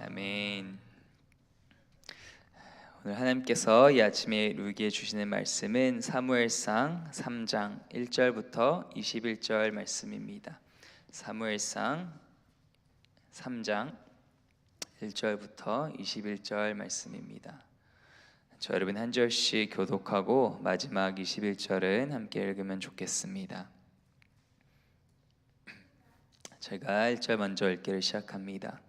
아멘. 오늘 하나님께서 이 아침에 우리에게 주시는 말씀은 사무엘상 3장 1절부터 21절 말씀입니다. 사무엘상 3장 1절부터 21절 말씀입니다. 저 여러분 한 절씩 교독하고 마지막 21절은 함께 읽으면 좋겠습니다. 제가 1절 먼저 읽기를 시작합니다.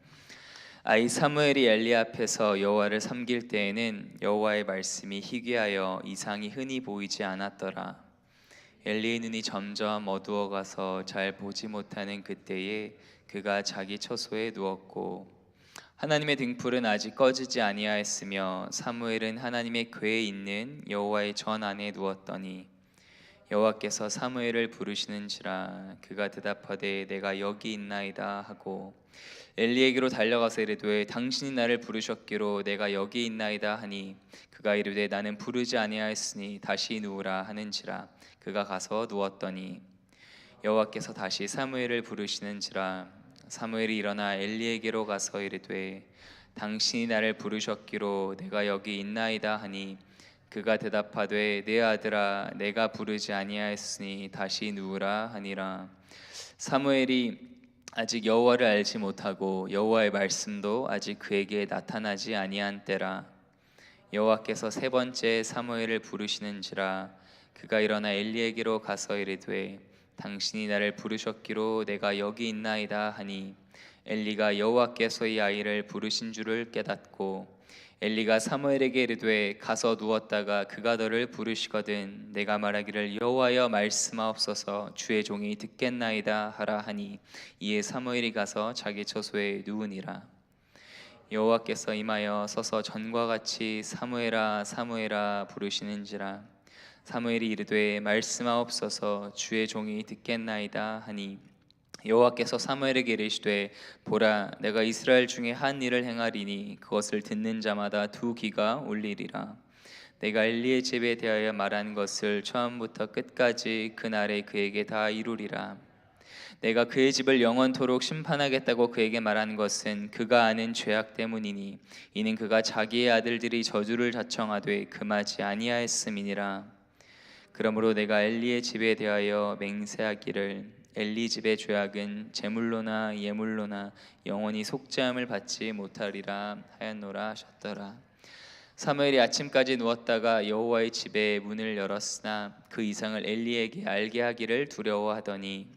아이 사무엘이 엘리 앞에서 여호와를 섬길 때에는 여호와의 말씀이 희귀하여 이상이 흔히 보이지 않았더라. 엘리의 눈이 점점 어두워가서 잘 보지 못하는 그때에 그가 자기 처소에 누웠고 하나님의 등불은 아직 꺼지지 아니하였으며 사무엘은 하나님의 궤에 있는 여호와의 전 안에 누웠더니 여호와께서 사무엘을 부르시는지라 그가 대답하되 내가 여기 있나이다 하고 엘리에게로 달려가서 이르되 당신이 나를 부르셨기로 내가 여기 있나이다 하니 그가 이르되 나는 부르지 아니하였으니 다시 누우라 하는지라 그가 가서 누웠더니 여호와께서 다시 사무엘을 부르시는지라 사무엘이 일어나 엘리에게로 가서 이르되 당신이 나를 부르셨기로 내가 여기 있나이다 하니 그가 대답하되 내 아들아 내가 부르지 아니하였으니 다시 누우라 하니라. 사무엘이 아직 여호와를 알지 못하고 여호와의 말씀도 아직 그에게 나타나지 아니한 때라. 여호와께서 세 번째 사무엘을 부르시는지라 그가 일어나 엘리에게로 가서 이르되 당신이 나를 부르셨기로 내가 여기 있나이다 하니 엘리가 여호와께서 이 아이를 부르신 줄을 깨닫고 엘리가 사무엘에게 이르되 가서 누웠다가 그가 너를 부르시거든 내가 말하기를 여호와여 말씀하옵소서 주의 종이 듣겠나이다 하라 하니 이에 사무엘이 가서 자기 처소에 누우니라. 여호와께서 임하여 서서 전과 같이 사무엘아 사무엘아 부르시는지라 사무엘이 이르되 말씀하옵소서 주의 종이 듣겠나이다 하니 여호와께서 사무엘에게 이르시되 보라 내가 이스라엘 중에 한 일을 행하리니 그것을 듣는 자마다 두 귀가 울리리라. 내가 엘리의 집에 대하여 말한 것을 처음부터 끝까지 그날에 그에게 다 이루리라. 내가 그의 집을 영원토록 심판하겠다고 그에게 말한 것은 그가 아는 죄악 때문이니 이는 그가 자기의 아들들이 저주를 자청하되 금하지 아니하였음이니라. 그러므로 내가 엘리의 집에 대하여 맹세하기를 엘리 집의 죄악은 제물로나 예물로나 영원히 속죄함을 받지 못하리라 하였노라 하셨더라. 사무엘이 아침까지 누웠다가 여호와의 집에 문을 열었으나 그 이상을 엘리에게 알게 하기를 두려워하더니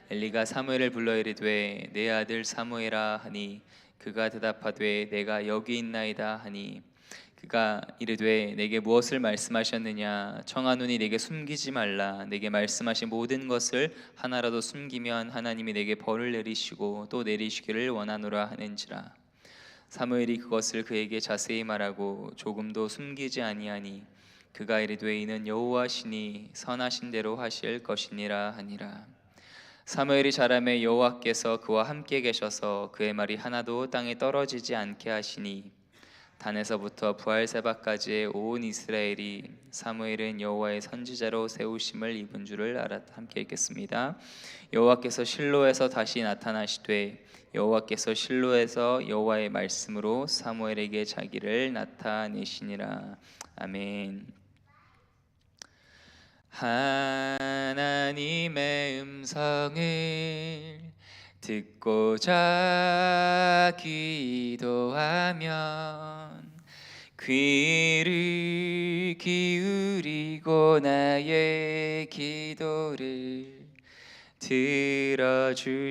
엘리가 사무엘을 불러 이르되 내 아들 사무엘아 하니 그가 대답하되 내가 여기 있나이다 하니 그가 이르되 내게 무엇을 말씀하셨느냐 청하노니 내게 숨기지 말라 내게 말씀하신 모든 것을 하나라도 숨기면 하나님이 내게 벌을 내리시고 또 내리시기를 원하노라 하는지라. 사무엘이 그것을 그에게 자세히 말하고 조금도 숨기지 아니하니 그가 이르되 이는 여호와시니 선하신 대로 하실 것이니라 하니라. 사무엘이 자라매 여호와께서 그와 함께 계셔서 그의 말이 하나도 땅에 떨어지지 않게 하시니 단에서부터 부할세바까지의 온 이스라엘이 사무엘은 여호와의 선지자로 세우심을 입은 줄을 알았다. 함께 읽겠습니다. 여호와께서 실로에서 다시 나타나시되 여호와께서 실로에서 여호와의 말씀으로 사무엘에게 자기를 나타내시니라. 아멘. 하나님의 음성을 듣고자 기도하면 귀를 기울이고 나의 기도를 들어주신다네.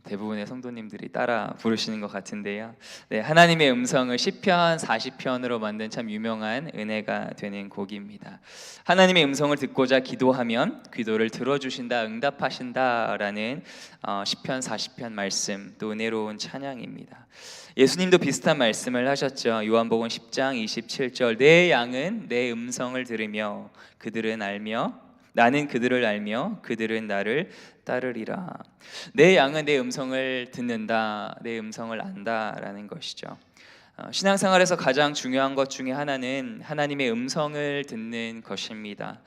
대부분의 성도님들이 따라 부르시는 것 같은데요. 네, 하나님의 음성을 시편 40편으로 만든 참 유명한 은혜가 되는 곡입니다. 하나님의 음성을 듣고자 기도하면 기도를 들어주신다, 응답하신다라는 시편 40편 말씀, 또 은혜로운 찬양입니다. 예수님도 비슷한 말씀을 하셨죠. 요한복음 10장 27절 내 양은 내 음성을 들으며 그들은 알며 나는 그들을 알며 그들은 나를 따르리라. 내 양은 내 음성을 듣는다, 내 음성을 안다라는 것이죠. 신앙생활에서 가장 중요한 것 중에 하나는 하나님의 음성을 듣는 것입니다.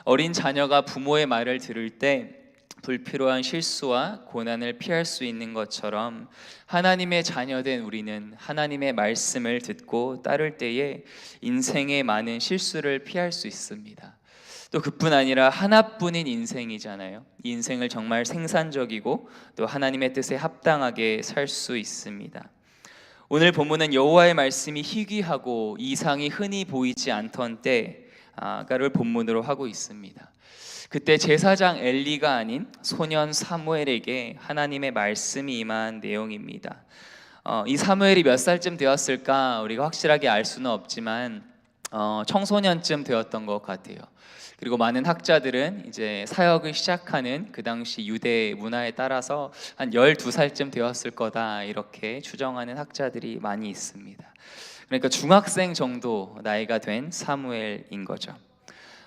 어린 자녀가 부모의 말을 들을 때 불필요한 실수와 고난을 피할 수 있는 것처럼 하나님의 자녀된 우리는 하나님의 말씀을 듣고 따를 때에 인생의 많은 실수를 피할 수 있습니다. 또 그뿐 아니라 하나뿐인 인생이잖아요. 이 인생을 정말 생산적이고 또 하나님의 뜻에 합당하게 살 수 있습니다. 오늘 본문은 여호와의 말씀이 희귀하고 이상이 흔히 보이지 않던 때를 본문으로 하고 있습니다. 그때 제사장 엘리가 아닌 소년 사무엘에게 하나님의 말씀이 임한 내용입니다. 이 사무엘이 몇 살쯤 되었을까 우리가 확실하게 알 수는 없지만 청소년쯤 되었던 것 같아요. 그리고 많은 학자들은 이제 사역을 시작하는 그 당시 유대 문화에 따라서 한 12살쯤 되었을 거다 이렇게 추정하는 학자들이 많이 있습니다. 그러니까 중학생 정도 나이가 된 사무엘인 거죠.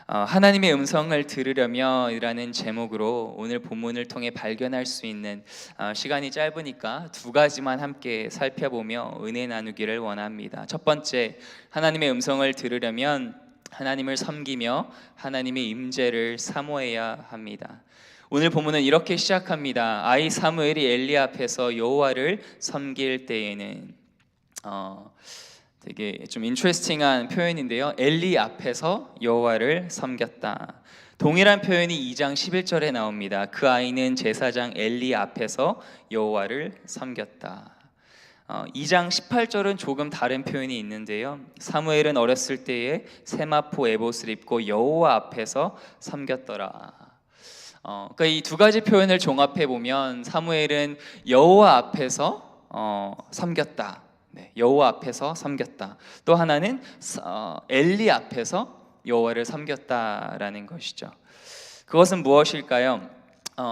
하나님의 음성을 들으려며 이라는 제목으로 오늘 본문을 통해 발견할 수 있는 시간이 짧으니까 두 가지만 함께 살펴보며 은혜 나누기를 원합니다. 첫 번째, 하나님의 음성을 들으려면 하나님을 섬기며 하나님의 임재를 사모해야 합니다. 오늘 본문은 이렇게 시작합니다. 아이 사무엘이 엘리 앞에서 여호와를 섬길 때에는 되게 좀 인트레스팅한 표현인데요. 엘리 앞에서 여호와를 섬겼다. 동일한 표현이 2장 11절에 나옵니다. 그 아이는 제사장 엘리 앞에서 여호와를 섬겼다. 2장 18절은 조금 다른 표현이 있는데요. 사무엘은 어렸을 때에 세마포 에봇을 입고 여호와 앞에서 섬겼더라. 그러니까 이 두 가지 표현을 종합해 보면 사무엘은 여호와 앞에서 섬겼다. 네, 여호와 앞에서 섬겼다. 또 하나는 엘리 앞에서 여호와를 섬겼다라는 것이죠. 그것은 무엇일까요?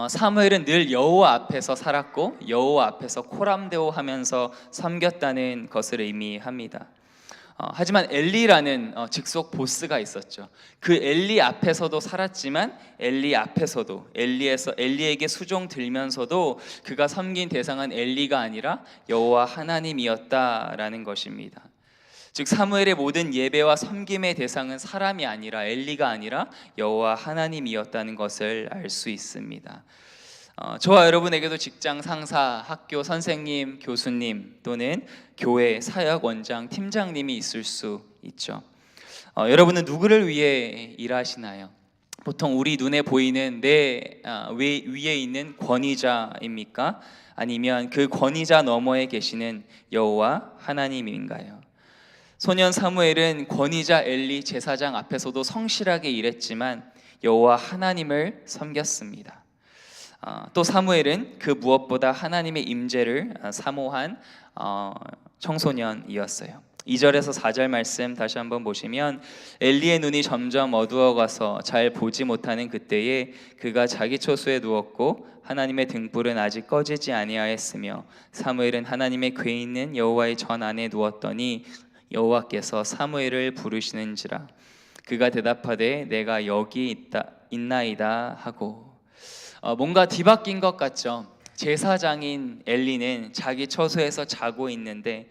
사무엘은 늘 여호와 앞에서 살았고 여호와 앞에서 코람데오하면서 섬겼다는 것을 의미합니다. 하지만 엘리라는 직속 보스가 있었죠. 그 엘리 앞에서도 살았지만 엘리 앞에서도 엘리에게 수종 들면서도 그가 섬긴 대상은 엘리가 아니라 여호와 하나님이었다라는 것입니다. 즉 사무엘의 모든 예배와 섬김의 대상은 사람이 아니라 엘리가 아니라 여호와 하나님이었다는 것을 알 수 있습니다. 저와 여러분에게도 직장 상사, 학교 선생님, 교수님 또는 교회 사역 원장, 팀장님이 있을 수 있죠. 여러분은 누구를 위해 일하시나요? 보통 우리 눈에 보이는 내 위에 있는 권위자입니까? 아니면 그 권위자 너머에 계시는 여호와 하나님인가요? 소년 사무엘은 권위자 엘리 제사장 앞에서도 성실하게 일했지만 여호와 하나님을 섬겼습니다. 또 사무엘은 그 무엇보다 하나님의 임재를 사모한 청소년이었어요. 2절에서 4절 말씀 다시 한번 보시면 엘리의 눈이 점점 어두워가서 잘 보지 못하는 그때에 그가 자기 처소에 누웠고 하나님의 등불은 아직 꺼지지 아니하였으며 사무엘은 하나님의 궤 있는 여호와의 전 안에 누웠더니 여호와께서 사무엘을 부르시는지라 그가 대답하되 내가 여기 있나이다 하고. 뭔가 뒤바뀐 것 같죠. 제사장인 엘리는 자기 처소에서 자고 있는데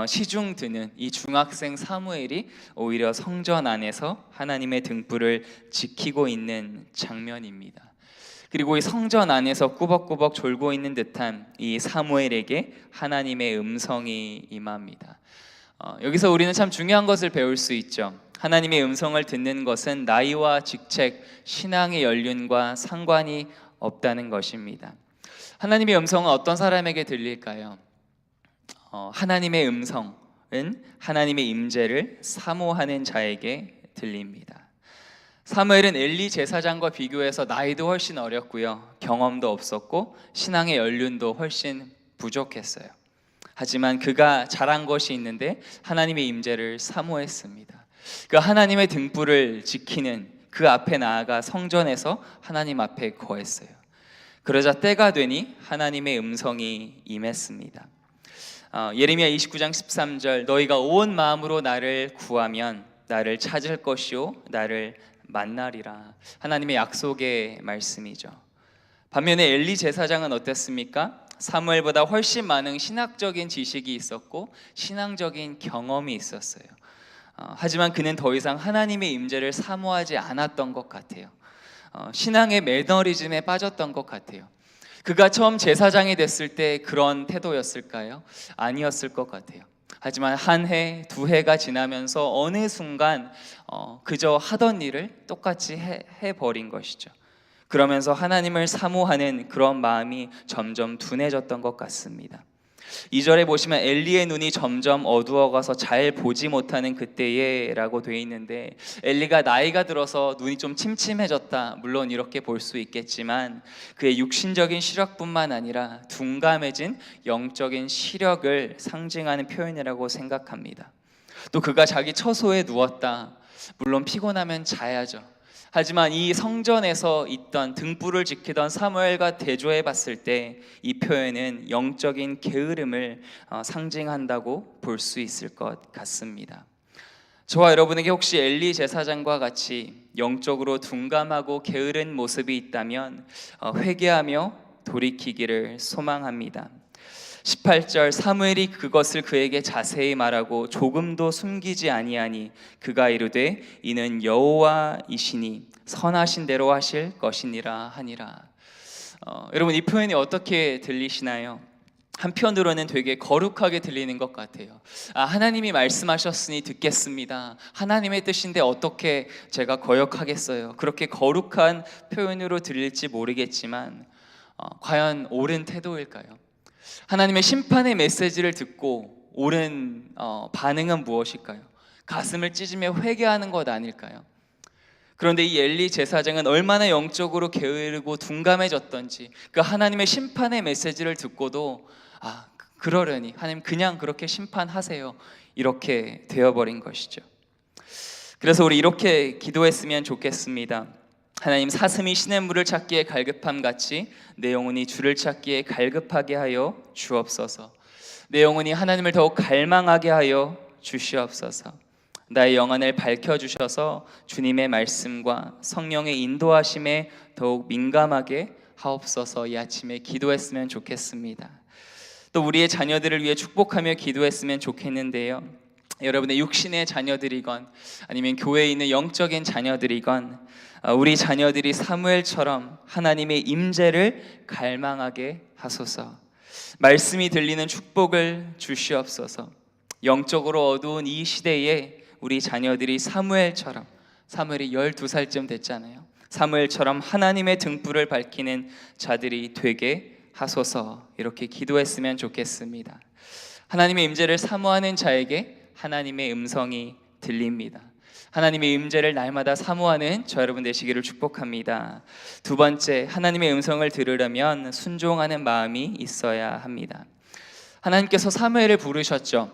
시중 드는 이 중학생 사무엘이 오히려 성전 안에서 하나님의 등불을 지키고 있는 장면입니다. 그리고 이 성전 안에서 꾸벅꾸벅 졸고 있는 듯한 이 사무엘에게 하나님의 음성이 임합니다. 여기서 우리는 참 중요한 것을 배울 수 있죠. 하나님의 음성을 듣는 것은 나이와 직책, 신앙의 연륜과 상관이 없다는 것입니다. 하나님의 음성은 어떤 사람에게 들릴까요? 하나님의 음성은 하나님의 임재를 사모하는 자에게 들립니다. 사무엘은 엘리 제사장과 비교해서 나이도 훨씬 어렸고요, 경험도 없었고 신앙의 연륜도 훨씬 부족했어요. 하지만 그가 잘한 것이 있는데 하나님의 임재를 사모했습니다. 그 하나님의 등불을 지키는 그 앞에 나아가 성전에서 하나님 앞에 거했어요. 그러자 때가 되니 하나님의 음성이 임했습니다. 예레미야 29장 13절 너희가 온 마음으로 나를 구하면 나를 찾을 것이요 나를 만나리라. 하나님의 약속의 말씀이죠. 반면에 엘리 제사장은 어땠습니까? 사무엘보다 훨씬 많은 신학적인 지식이 있었고 신앙적인 경험이 있었어요. 하지만 그는 더 이상 하나님의 임재를 사모하지 않았던 것 같아요. 신앙의 매너리즘에 빠졌던 것 같아요. 그가 처음 제사장이 됐을 때 그런 태도였을까요? 아니었을 것 같아요. 하지만 한 해, 두 해가 지나면서 어느 순간 그저 하던 일을 똑같이 해버린 것이죠. 그러면서 하나님을 사모하는 그런 마음이 점점 둔해졌던 것 같습니다. 2절에 보시면 엘리의 눈이 점점 어두워가서 잘 보지 못하는 그때에 라고 되어 있는데, 엘리가 나이가 들어서 눈이 좀 침침해졌다, 물론 이렇게 볼 수 있겠지만 그의 육신적인 시력뿐만 아니라 둔감해진 영적인 시력을 상징하는 표현이라고 생각합니다. 또 그가 자기 처소에 누웠다, 물론 피곤하면 자야죠. 하지만 이 성전에서 있던 등불을 지키던 사무엘과 대조해 봤을 때 이 표현은 영적인 게으름을 상징한다고 볼 수 있을 것 같습니다. 저와 여러분에게 혹시 엘리 제사장과 같이 영적으로 둔감하고 게으른 모습이 있다면 회개하며 돌이키기를 소망합니다. 18절, 사무엘이 그것을 그에게 자세히 말하고 조금도 숨기지 아니하니 그가 이르되 이는 여호와이시니 선하신 대로 하실 것이니라 하니라. 여러분, 이 표현이 어떻게 들리시나요? 한편으로는 되게 거룩하게 들리는 것 같아요. 하나님이 말씀하셨으니 듣겠습니다. 하나님의 뜻인데 어떻게 제가 거역하겠어요? 그렇게 거룩한 표현으로 들릴지 모르겠지만 과연 옳은 태도일까요? 하나님의 심판의 메시지를 듣고 옳은 반응은 무엇일까요? 가슴을 찢으며 회개하는 것 아닐까요? 그런데 이 엘리 제사장은 얼마나 영적으로 게으르고 둔감해졌던지 그 하나님의 심판의 메시지를 듣고도 그러려니 하나님 그냥 그렇게 심판하세요, 이렇게 되어버린 것이죠. 그래서 우리 이렇게 기도했으면 좋겠습니다. 하나님, 사슴이 시냇물을 찾기에 갈급함 같이 내 영혼이 주를 찾기에 갈급하게 하여 주옵소서. 내 영혼이 하나님을 더욱 갈망하게 하여 주시옵소서. 나의 영안을 밝혀주셔서 주님의 말씀과 성령의 인도하심에 더욱 민감하게 하옵소서. 이 아침에 기도했으면 좋겠습니다. 또 우리의 자녀들을 위해 축복하며 기도했으면 좋겠는데요, 여러분의 육신의 자녀들이건 아니면 교회에 있는 영적인 자녀들이건 우리 자녀들이 사무엘처럼 하나님의 임재를 갈망하게 하소서. 말씀이 들리는 축복을 주시옵소서. 영적으로 어두운 이 시대에 우리 자녀들이 사무엘처럼, 사무엘이 12살쯤 됐잖아요, 사무엘처럼 하나님의 등불을 밝히는 자들이 되게 하소서. 이렇게 기도했으면 좋겠습니다. 하나님의 임재를 사모하는 자에게 하나님의 음성이 들립니다. 하나님의 임재를 날마다 사모하는 저 여러분 되시기를 축복합니다. 두 번째, 하나님의 음성을 들으려면 순종하는 마음이 있어야 합니다. 하나님께서 사무엘을 부르셨죠.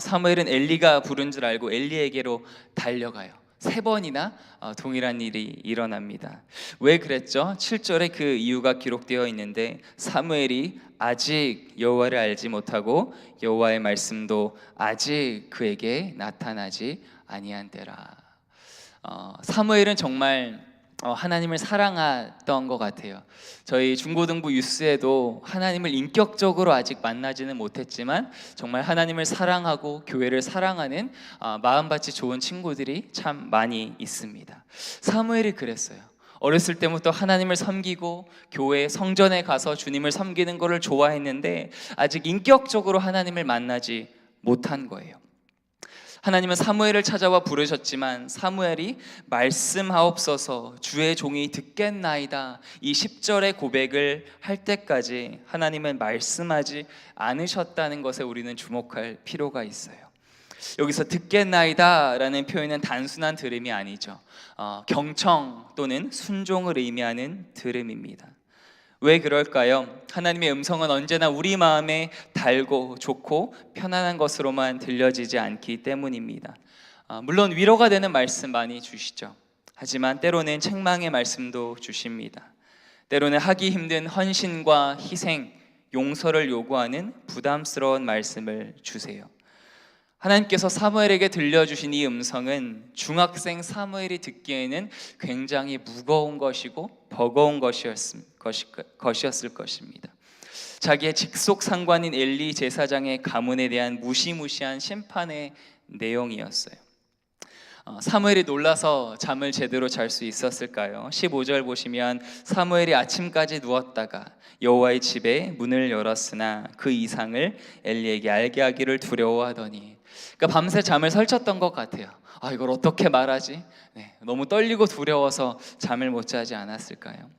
사무엘은 엘리가 부른 줄 알고 엘리에게로 달려가요. 3번이나 동일한 일이 일어납니다. 왜 그랬죠? 7절에 그 이유가 기록되어 있는데, 사무엘이 아직 여호와를 알지 못하고 여호와의 말씀도 아직 그에게 나타나지 아니한 때라. 사무엘은 정말 하나님을 사랑했던 것 같아요. 저희 중고등부 유스에도 하나님을 인격적으로 아직 만나지는 못했지만 정말 하나님을 사랑하고 교회를 사랑하는 마음밭이 좋은 친구들이 참 많이 있습니다. 사무엘이 그랬어요. 어렸을 때부터 하나님을 섬기고 교회 성전에 가서 주님을 섬기는 것을 좋아했는데 아직 인격적으로 하나님을 만나지 못한 거예요. 하나님은 사무엘을 찾아와 부르셨지만 사무엘이 말씀하옵소서 주의 종이 듣겠나이다, 이 10절의 고백을 할 때까지 하나님은 말씀하지 않으셨다는 것에 우리는 주목할 필요가 있어요. 여기서 듣겠나이다 라는 표현은 단순한 들음이 아니죠. 경청 또는 순종을 의미하는 들음입니다. 왜 그럴까요? 하나님의 음성은 언제나 우리 마음에 달고 좋고 편안한 것으로만 들려지지 않기 때문입니다. 물론 위로가 되는 말씀 많이 주시죠. 하지만 때로는 책망의 말씀도 주십니다. 때로는 하기 힘든 헌신과 희생, 용서를 요구하는 부담스러운 말씀을 주세요. 하나님께서 사무엘에게 들려주신 이 음성은 중학생 사무엘이 듣기에는 굉장히 무거운 것이고 버거운 것이었을 것입니다. 자기의 직속 상관인 엘리 제사장의 가문에 대한 무시무시한 심판의 내용이었어요. 사무엘이 놀라서 잠을 제대로 잘 수 있었을까요? 15절 보시면 사무엘이 아침까지 누웠다가 여호와의 집에 문을 열었으나 그 이상을 엘리에게 알게 하기를 두려워하더니, 그러니까 밤새 잠을 설쳤던 것 같아요. 이걸 어떻게 말하지? 너무 떨리고 두려워서 잠을 못 자지 않았을까요?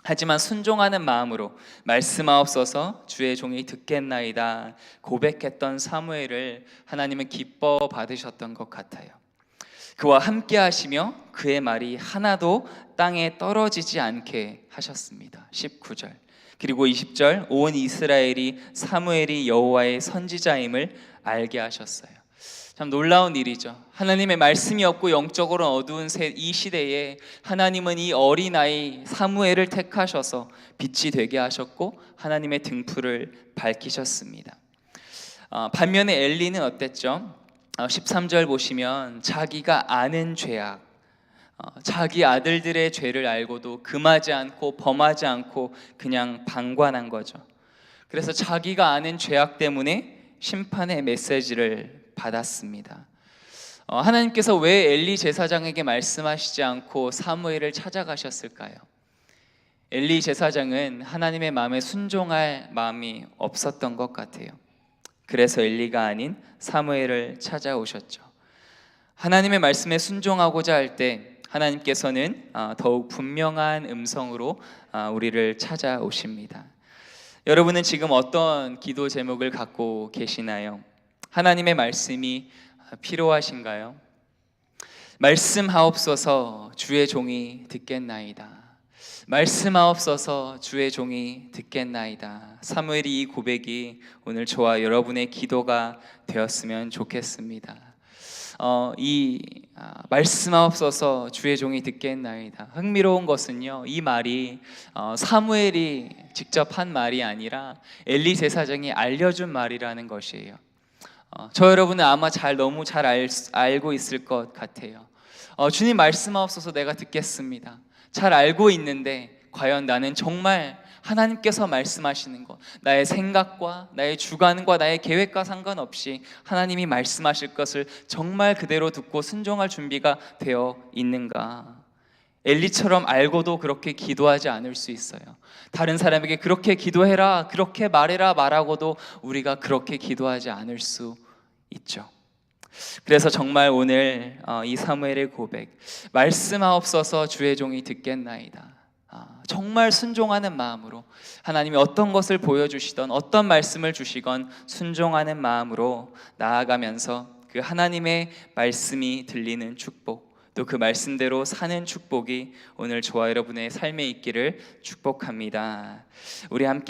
하지만 순종하는 마음으로 말씀하옵소서 주의 종이 듣겠나이다 고백했던 사무엘을 하나님은 기뻐 받으셨던 것 같아요. 그와 함께 하시며 그의 말이 하나도 땅에 떨어지지 않게 하셨습니다. 19절 그리고 20절 온 이스라엘이 사무엘이 여호와의 선지자임을 알게 하셨어요. 참 놀라운 일이죠. 하나님의 말씀이 없고 영적으로 어두운 이 시대에 하나님은 이 어린아이 사무엘을 택하셔서 빛이 되게 하셨고 하나님의 등불을 밝히셨습니다. 반면에 엘리는 어땠죠? 13절 보시면 자기가 아는 죄악, 자기 아들들의 죄를 알고도 금하지 않고 범하지 않고 그냥 방관한 거죠. 그래서 자기가 아는 죄악 때문에 심판의 메시지를 받았습니다. 하나님께서 왜 엘리 제사장에게 말씀하시지 않고 사무엘을 찾아가셨을까요? 엘리 제사장은 하나님의 마음에 순종할 마음이 없었던 것 같아요. 그래서 엘리가 아닌 사무엘을 찾아오셨죠. 하나님의 말씀에 순종하고자 할 때 하나님께서는 더욱 분명한 음성으로 우리를 찾아오십니다. 여러분은 지금 어떤 기도 제목을 갖고 계시나요? 하나님의 말씀이 필요하신가요? 말씀하옵소서 주의 종이 듣겠나이다. 말씀하옵소서 주의 종이 듣겠나이다. 사무엘이 이 고백이 오늘 저와 여러분의 기도가 되었으면 좋겠습니다. 말씀하옵소서 주의 종이 듣겠나이다. 흥미로운 것은요, 이 말이 사무엘이 직접 한 말이 아니라 엘리 제사장이 알려준 말이라는 것이에요. 저 여러분은 아마 너무 잘 알고 있을 것 같아요. 주님 말씀하옵소서 내가 듣겠습니다. 잘 알고 있는데 과연 나는 정말 하나님께서 말씀하시는 것, 나의 생각과 나의 주관과 나의 계획과 상관없이 하나님이 말씀하실 것을 정말 그대로 듣고 순종할 준비가 되어 있는가? 엘리처럼 알고도 그렇게 기도하지 않을 수 있어요. 다른 사람에게 그렇게 기도해라, 그렇게 말해라 말하고도 우리가 그렇게 기도하지 않을 수 있죠. 그래서 정말 오늘 이 사무엘의 고백, 말씀하옵소서 주의 종이 듣겠나이다. 정말 순종하는 마음으로 하나님이 어떤 것을 보여주시던 어떤 말씀을 주시건 순종하는 마음으로 나아가면서 그 하나님의 말씀이 들리는 축복, 또 그 말씀대로 사는 축복이 오늘 저와 여러분의 삶에 있기를 축복합니다. 우리 함께